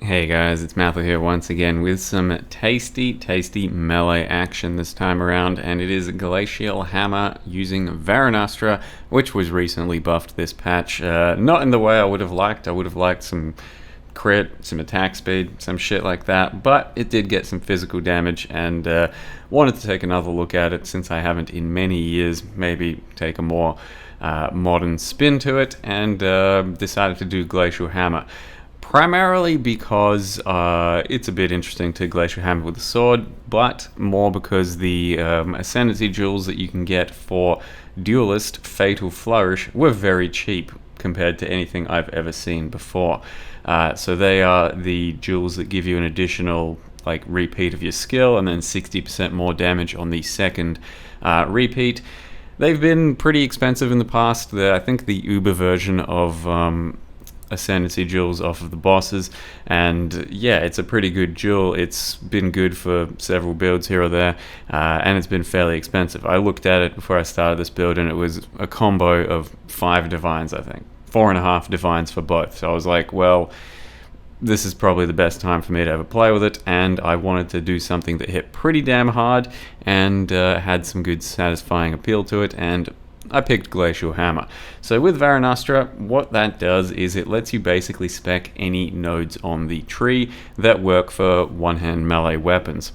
Hey guys, it's Matthew here once again with some tasty melee action this time around, and it is Glacial Hammer using Varunastra, which was recently buffed this patch. Not in the way I would have liked. I would have liked some crit, some attack speed, some shit like that, but it did get some physical damage, and wanted to take another look at it since I haven't in many years. Maybe take a more modern spin to it, and decided to do Glacial Hammer. Primarily because it's a bit interesting to Glacial Hammer with the sword, but more because the Ascendancy jewels that you can get for Duelist Fatal Flourish were very cheap compared to anything I've ever seen before. So they are the jewels that give you an additional repeat of your skill and then 60% more damage on the second repeat. They've been pretty expensive in the past. I think the Uber version of Ascendancy jewels off of the bosses, and yeah, it's a pretty good jewel. It's been good for several builds here or there, and it's been fairly expensive. I looked at it before I started this build, and it was a combo of 5 divines, I think 4.5 divines for both. So I was like, well, this is probably the best time for me to ever play with it, and I wanted to do something that hit pretty damn hard and had some good satisfying appeal to it, and I picked Glacial Hammer. So with Varunastra, what that does is it lets you basically spec any nodes on the tree that work for one-hand melee weapons.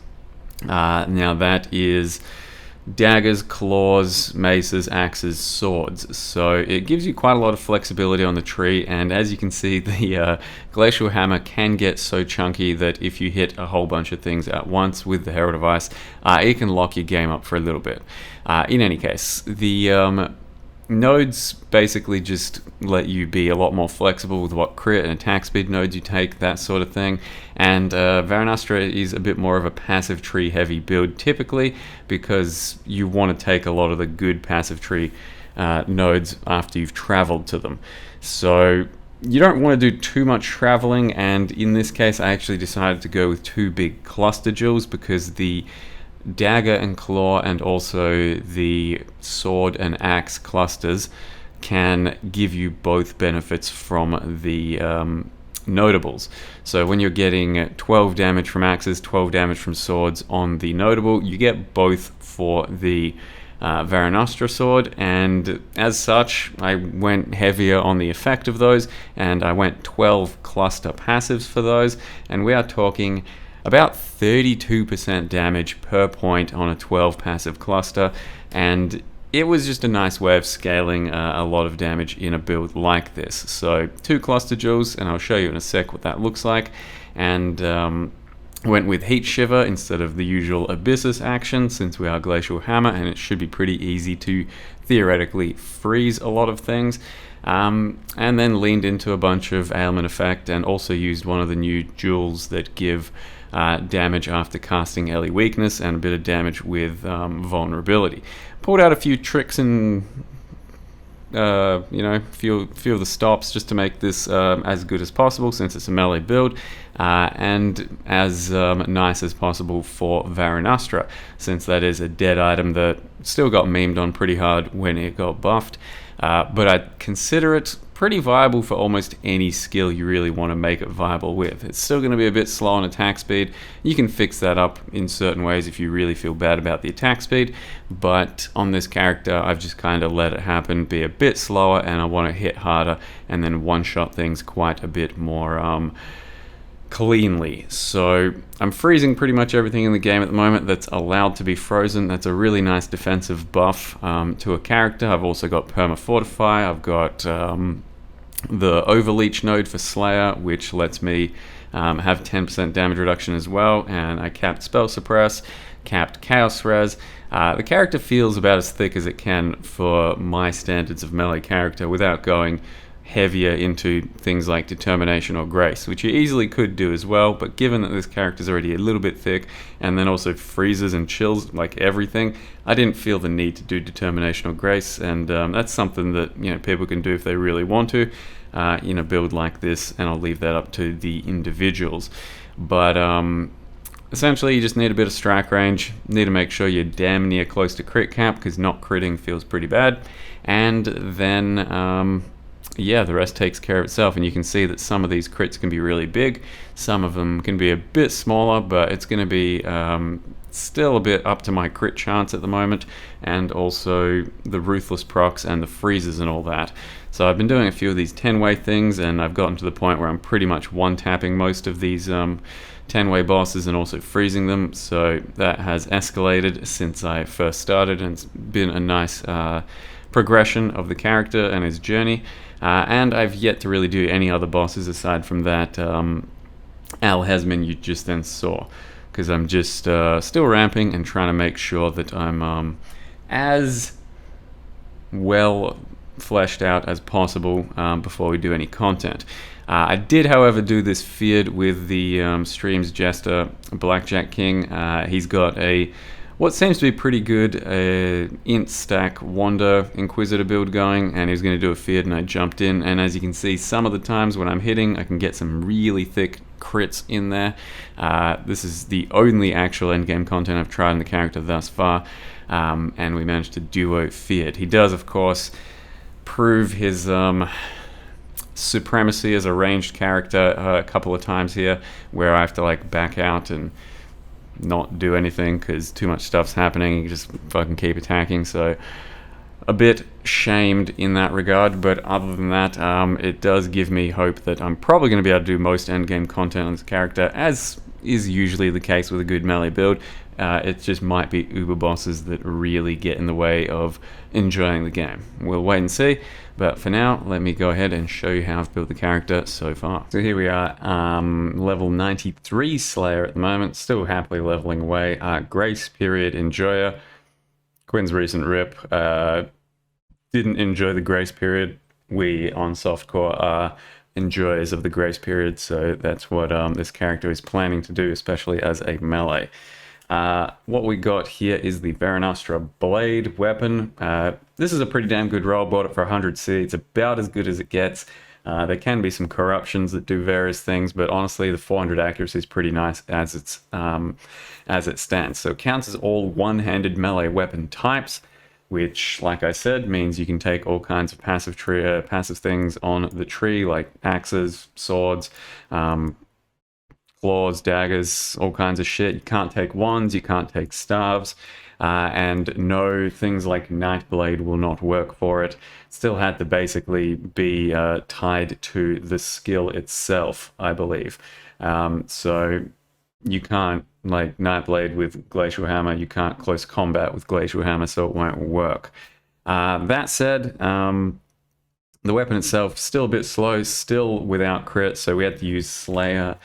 Now that is daggers, claws, maces, axes, swords. So it gives you quite a lot of flexibility on the tree, and as you can see, the Glacial Hammer can get so chunky that if you hit a whole bunch of things at once with the Herald of Ice, it can lock your game up for a little bit. In any case, the nodes basically just let you be a lot more flexible with what crit and attack speed nodes you take, that sort of thing. And Varunastra is a bit more of a passive tree heavy build typically, because you want to take a lot of the good passive tree nodes after you've traveled to them. So you don't want to do too much traveling, and in this case I actually decided to go with 2 big cluster jewels because the dagger and claw and also the sword and axe clusters can give you both benefits from the notables. So when you're getting 12 damage from axes, 12 damage from swords on the notable, you get both for the Varunastra sword, and as such I went heavier on the effect of those, and I went 12 cluster passives for those, and we are talking about 32% damage per point on a 12 passive cluster, and it was just a nice way of scaling a lot of damage in a build like this. So 2 cluster jewels, and I'll show you in a sec what that looks like, and went with Heat Shiver instead of the usual Abyssus action since we are Glacial Hammer, and it should be pretty easy to theoretically freeze a lot of things. And then leaned into a bunch of ailment effect, and also used one of the new jewels that give damage after casting Ellie Weakness and a bit of damage with vulnerability. Pulled out a few tricks and few of the stops just to make this as good as possible since it's a melee build, and as nice as possible for Varunastra since that is a dead item that still got memed on pretty hard when it got buffed. But I'd consider it pretty viable for almost any skill you really want to make it viable with. It's still going to be a bit slow on attack speed. You can fix that up in certain ways if you really feel bad about the attack speed, but on this character I've just kind of let it happen, be a bit slower, and I want to hit harder and then one-shot things quite a bit more cleanly. So I'm freezing pretty much everything in the game at the moment that's allowed to be frozen. That's a really nice defensive buff to a character. I've also got Perma Fortify. I've got the Overleach node for Slayer, which lets me have 10% damage reduction as well, and I capped Spell Suppress, capped Chaos Res. The character feels about as thick as it can for my standards of melee character without going heavier into things like Determination or Grace, which you easily could do as well, but given that this character is already a little bit thick and then also freezes and chills like everything, I didn't feel the need to do Determination or Grace, and that's something that people can do if they really want to in a build like this, and I'll leave that up to the individuals. But essentially you just need a bit of strike range, need to make sure you're damn near close to crit cap because not critting feels pretty bad, and then yeah, the rest takes care of itself. And you can see that some of these crits can be really big, some of them can be a bit smaller, but it's going to be still a bit up to my crit chance at the moment, and also the ruthless procs and the freezes and all that. So I've been doing a few of these 10-way things, and I've gotten to the point where I'm pretty much one-tapping most of these 10-way bosses and also freezing them. So that has escalated since I first started, and it's been a nice progression of the character and his journey. And I've yet to really do any other bosses aside from that Al-Hezmin you just then saw, because I'm just still ramping and trying to make sure that I'm as well fleshed out as possible before we do any content. I did, however, do this feared with the stream's jester, Blackjack King. He's got what seems to be pretty good int stack Wander Inquisitor build going, and he was going to do a feared, and I jumped in, and as you can see, some of the times when I'm hitting, I can get some really thick crits in there. This is the only actual endgame content I've tried in the character thus far, and we managed to duo feared. He does, of course, prove his supremacy as a ranged character a couple of times here, where I have to like back out and not do anything because too much stuff's happening. You just fucking keep attacking, so a bit shamed in that regard. But other than that, it does give me hope that I'm probably going to be able to do most endgame content on this character, as is usually the case with a good melee build. It just might be uber bosses that really get in the way of enjoying the game. We'll wait and see, but for now, let me go ahead and show you how I've built the character so far. So here we are, level 93 Slayer at the moment, still happily leveling away. Grace Period Enjoyer, Quinn's recent rip. Didn't enjoy the Grace Period. We on Softcore are enjoyers of the Grace Period, so that's what this character is planning to do, especially as a melee. What we got here is the Varunastra Blade weapon. This is a pretty damn good roll. Bought it for 100C. It's about as good as it gets. There can be some corruptions that do various things, but honestly, the 400 accuracy is pretty nice as it stands. So it counts as all one-handed melee weapon types, which, like I said, means you can take all kinds of passive things on the tree, like axes, swords, claws, daggers, all kinds of shit. You can't take wands, you can't take staves, and no, things like Nightblade will not work for it. Still had to basically be tied to the skill itself, I believe. So you can't, like Nightblade with Glacial Hammer, you can't close combat with Glacial Hammer, so it won't work. That said, the weapon itself still a bit slow, still without crit, so we had to use Slayer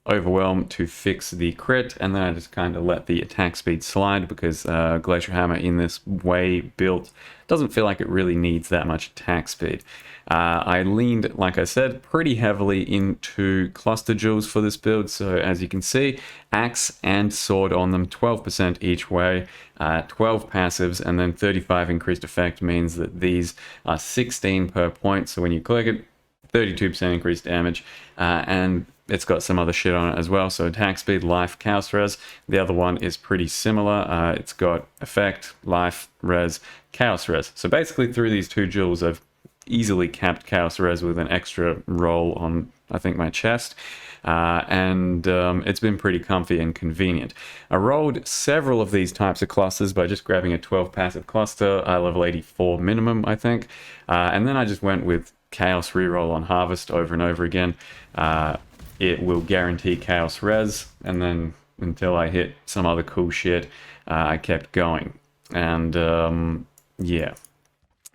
Overwhelm to fix the crit, and then I just kind of let the attack speed slide because Glacial Hammer in this way built doesn't feel like it really needs that much attack speed. I leaned, like I said, pretty heavily into cluster jewels for this build, so as you can see, axe and sword on them, 12% each way, 12 passives, and then 35 increased effect means that these are 16 per point, so when you click it, 32% increased damage, and it's got some other shit on it as well. So attack speed, life, chaos res. The other one is pretty similar. It's got effect, life, res, chaos res. So basically through these two jewels, I've easily capped chaos res with an extra roll on, I think, my chest. And it's been pretty comfy and convenient. I rolled several of these types of clusters by just grabbing a 12 passive cluster, level 84 minimum, I think. And then I just went with Chaos reroll on Harvest over and over again. It will guarantee Chaos res, and then until I hit some other cool shit, I kept going. And yeah,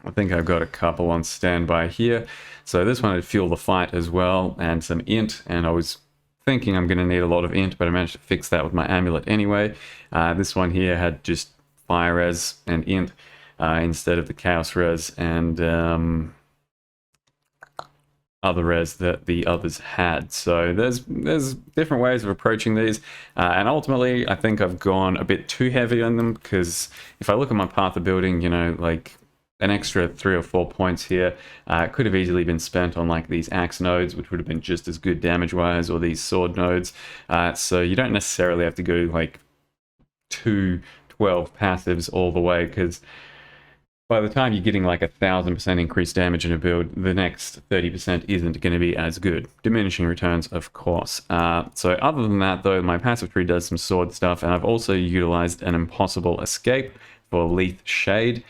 I think I've got a couple on standby here. So this one had Fuel the Fight as well, and some int, and I was thinking I'm going to need a lot of int, but I managed to fix that with my amulet anyway. This one here had just Fire res and int instead of the Chaos res, and other res that the others had. So there's different ways of approaching these, and ultimately I think I've gone a bit too heavy on them, because if I look at my path of building, you know, like an extra 3 or 4 points here could have easily been spent on like these axe nodes, which would have been just as good damage wise, or these sword nodes. So you don't necessarily have to go like 2 12 passives all the way, because by the time you're getting like 1,000% increased damage in a build, the next 30% isn't going to be as good. Diminishing returns, of course. So other than that, though, my passive tree does some sword stuff, and I've also utilized an impossible escape for Leith Shade.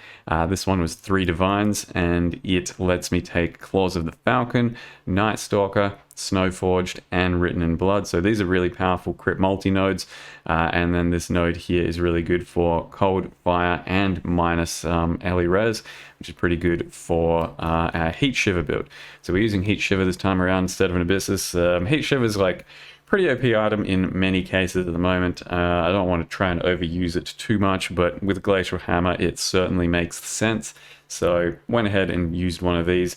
This one was 3 divines, and it lets me take Claws of the Falcon, Night Stalker, Snowforged, and Written in Blood. So these are really powerful crit multi-nodes, and then this node here is really good for Cold, Fire, and minus Ellie Res, which is pretty good for our Heat Shiver build. So we're using Heat Shiver this time around instead of an Abyssus. Heat Shiver is like pretty OP item in many cases at the moment. I don't want to try and overuse it too much, but with Glacial Hammer, it certainly makes sense. So went ahead and used one of these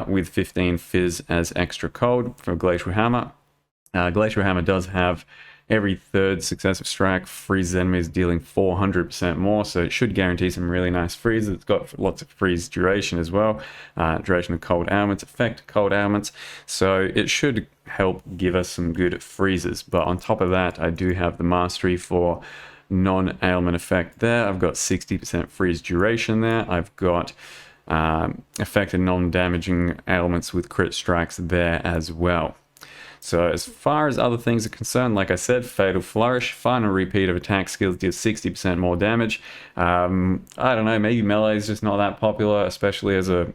with 15 Fizz as extra cold for Glacial Hammer. Glacial Hammer does have every third successive strike freezes enemies dealing 400% more, so it should guarantee some really nice freezes. It's got lots of freeze duration as well, duration of cold ailments, effect cold ailments, so it should help give us some good freezes. But on top of that, I do have the mastery for non-ailment effect there. I've got 60% freeze duration there. I've got affected non-damaging ailments with crit strikes there as well. So as far as other things are concerned, like I said, Fatal Flourish, final repeat of attack skills deals 60% more damage. I don't know, maybe melee is just not that popular, especially as a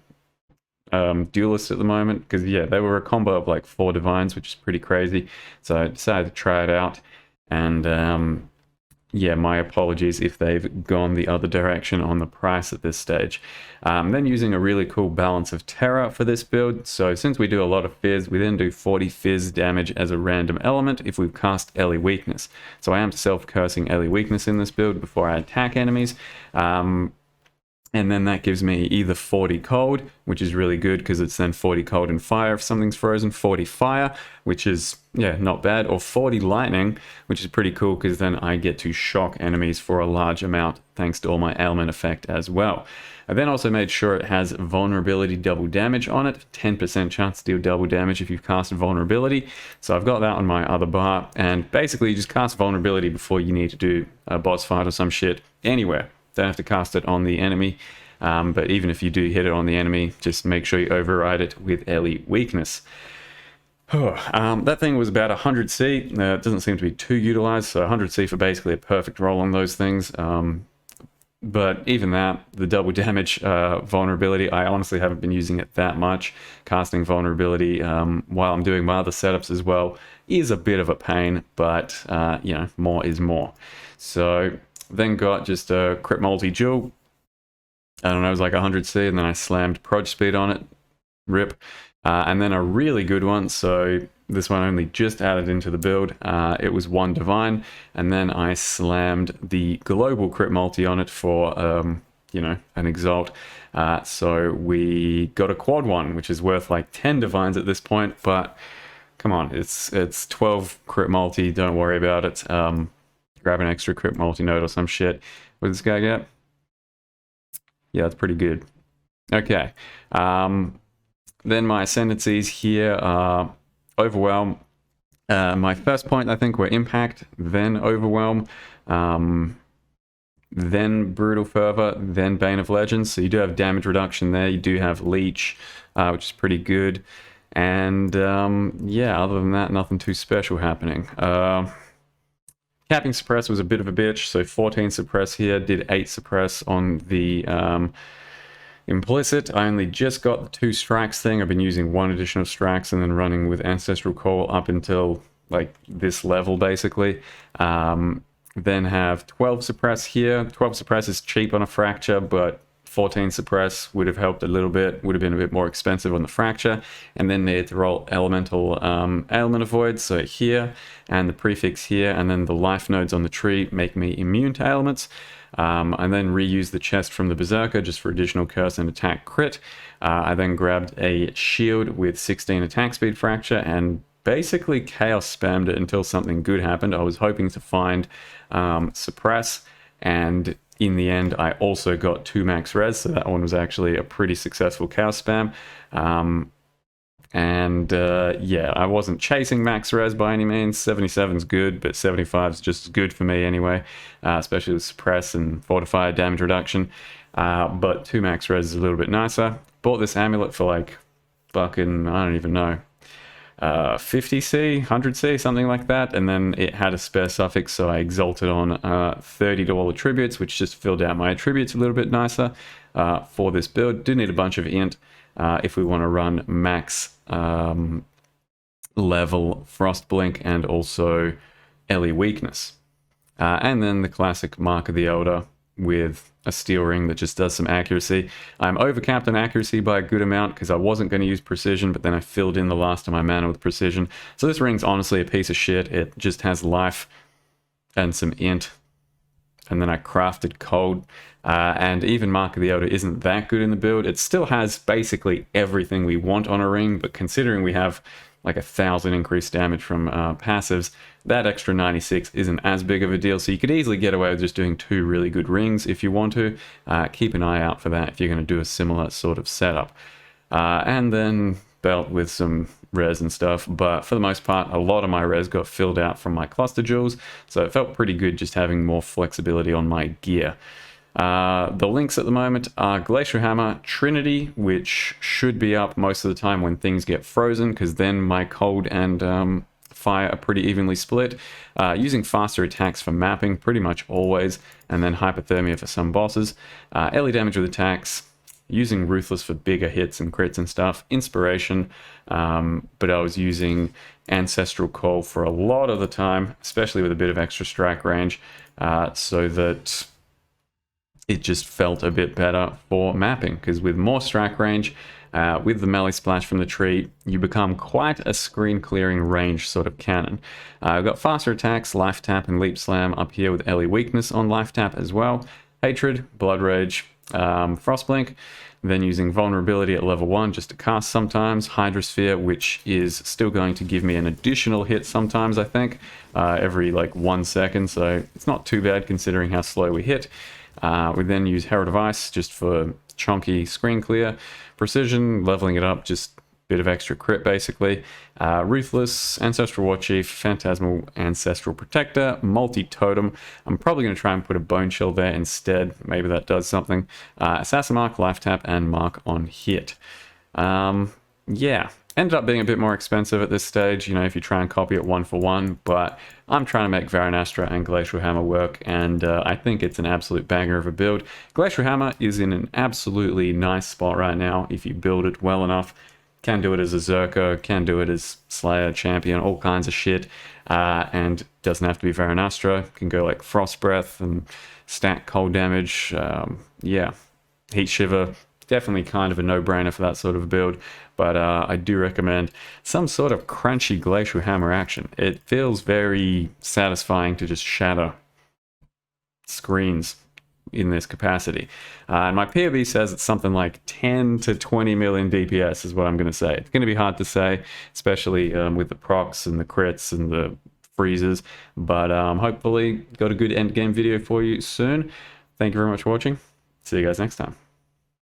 duelist at the moment, because yeah, they were a combo of like 4 divines, which is pretty crazy. So I decided to try it out, and yeah, my apologies if they've gone the other direction on the price at this stage. Then using a really cool balance of terror for this build. So since we do a lot of fizz, we then do 40 fizz damage as a random element if we've cast Ellie Weakness. So I am self-cursing Ellie Weakness in this build before I attack enemies. And then that gives me either 40 cold, which is really good because it's then 40 cold and fire if something's frozen, 40 fire, which is, yeah, not bad, or 40 lightning, which is pretty cool because then I get to shock enemies for a large amount thanks to all my ailment effect as well. I then also made sure it has vulnerability double damage on it, 10% chance to deal double damage if you've cast vulnerability. So I've got that on my other bar, and basically you just cast vulnerability before you need to do a boss fight or some shit anywhere. Don't have to cast it on the enemy, but even if you do hit it on the enemy, just make sure you override it with Ellie Weakness. That thing was about 100C. It doesn't seem to be too utilized, so 100C for basically a perfect roll on those things. But even that, the double damage vulnerability, I honestly haven't been using it that much. Casting vulnerability while I'm doing my other setups as well is a bit of a pain, but you know, more is more. So then got just a crit multi-duel. I don't know, it was like 100C, and then I slammed Proj Speed on it. Rip. And then a really good one, so this one only just added into the build. It was 1 divine, and then I slammed the global crit multi on it for, you know, an exalt. So we got a quad 1, which is worth like 10 divines at this point, but come on, it's 12 crit multi, don't worry about it. Grab an extra crit multi-node or some shit. What did this guy get? Yeah, that's pretty good. Okay. Then my ascendancies here are Overwhelm. My first point, I think, were Impact, then Overwhelm, then Brutal Fervor, then Bane of Legends. So you do have damage reduction there. You do have Leech, which is pretty good. And yeah, other than that, nothing too special happening. Capping Suppress was a bit of a bitch, so 14 Suppress here, did 8 Suppress on the Implicit. I only just got the 2 strikes thing. I've been using 1 additional strikes and then running with Ancestral Call up until like this level basically. Then have 12 Suppress here. 12 Suppress is cheap on a Fracture, but 14 Suppress would have helped a little bit, would have been a bit more expensive on the Fracture, and then needed to roll Elemental Ailment Avoid, so here, and the prefix here, and then the life nodes on the tree make me immune to ailments, and then reuse the chest from the Berserker just for additional curse and attack crit. I then grabbed a shield with 16 attack speed Fracture, and basically chaos spammed it until something good happened. I was hoping to find Suppress, and in the end, I also got 2 max res, so that one was actually a pretty successful chaos spam. Yeah, I wasn't chasing max res by any means. 77's good, but 75's just as good for me anyway, especially with suppress and fortify damage reduction. but 2 max res is a little bit nicer. Bought this amulet for like fucking, I don't even know, 50C, 100C, something like that, and then it had a spare suffix, so I exalted on 30 to all attributes, which just filled out my attributes a little bit nicer for this build. Do need a bunch of int if we want to run max level Frost Blink and also Ellie Weakness. And then the classic Mark of the Elder with a steel ring that just does some accuracy. I'm overcapped on accuracy by a good amount because I wasn't going to use precision, but then I filled in the last of my mana with precision. So this ring's honestly a piece of shit. It just has life and some int. And then I crafted cold. And even Mark of the Elder isn't that good in the build. It still has basically everything we want on a ring, but considering we have like 1,000 increased damage from passives, that extra 96 isn't as big of a deal. So you could easily get away with just doing 2 really good rings if you want to. Keep an eye out for that if you're going to do a similar sort of setup. And then belt with some res and stuff, but for the most part, a lot of my res got filled out from my cluster jewels, so it felt pretty good just having more flexibility on my gear. The links at the moment are Glacial Hammer, Trinity, which should be up most of the time when things get frozen, because then my cold and fire are pretty evenly split. Using faster attacks for mapping pretty much always, and then hypothermia for some bosses. Ellie damage with attacks, using Ruthless for bigger hits and crits and stuff. Inspiration, but I was using Ancestral Call for a lot of the time, especially with a bit of extra strike range, so that it just felt a bit better for mapping, because with more strike range, with the melee splash from the tree, you become quite a screen clearing range sort of cannon. I've got faster attacks, life tap and leap slam up here with Ellie Weakness on life tap as well. Hatred, Blood Rage, Frost Blink, then using vulnerability at level 1 just to cast sometimes. Hydrosphere, which is still going to give me an additional hit sometimes, I think, every like 1 second, so it's not too bad considering how slow we hit. We then use Herald of Ice just for chunky screen clear. Precision, leveling it up, just a bit of extra crit basically. Ruthless, Ancestral War Chief, Phantasmal Ancestral Protector, Multi-Totem. I'm probably going to try and put a Bone Shell there instead. Maybe that does something. Assassin Mark, Life Tap, and Mark on Hit. Yeah. Ended up being a bit more expensive at this stage, you know, if you try and copy it 1 for 1, but I'm trying to make Varunastra and Glacial Hammer work, and I think it's an absolute banger of a build. Glacial Hammer is in an absolutely nice spot right now if you build it well enough. Can do it as a Zerker, can do it as Slayer, Champion, all kinds of shit, and doesn't have to be Varunastra. Can go like Frostbreath and stack cold damage, yeah, Heat Shiver. Definitely kind of a no-brainer for that sort of build, but I do recommend some sort of crunchy Glacial Hammer action. It feels very satisfying to just shatter screens in this capacity. And my POV says it's something like 10 to 20 million DPS is what I'm going to say. It's going to be hard to say, especially with the procs and the crits and the freezes, but hopefully got a good endgame video for you soon. Thank you very much for watching. See you guys next time.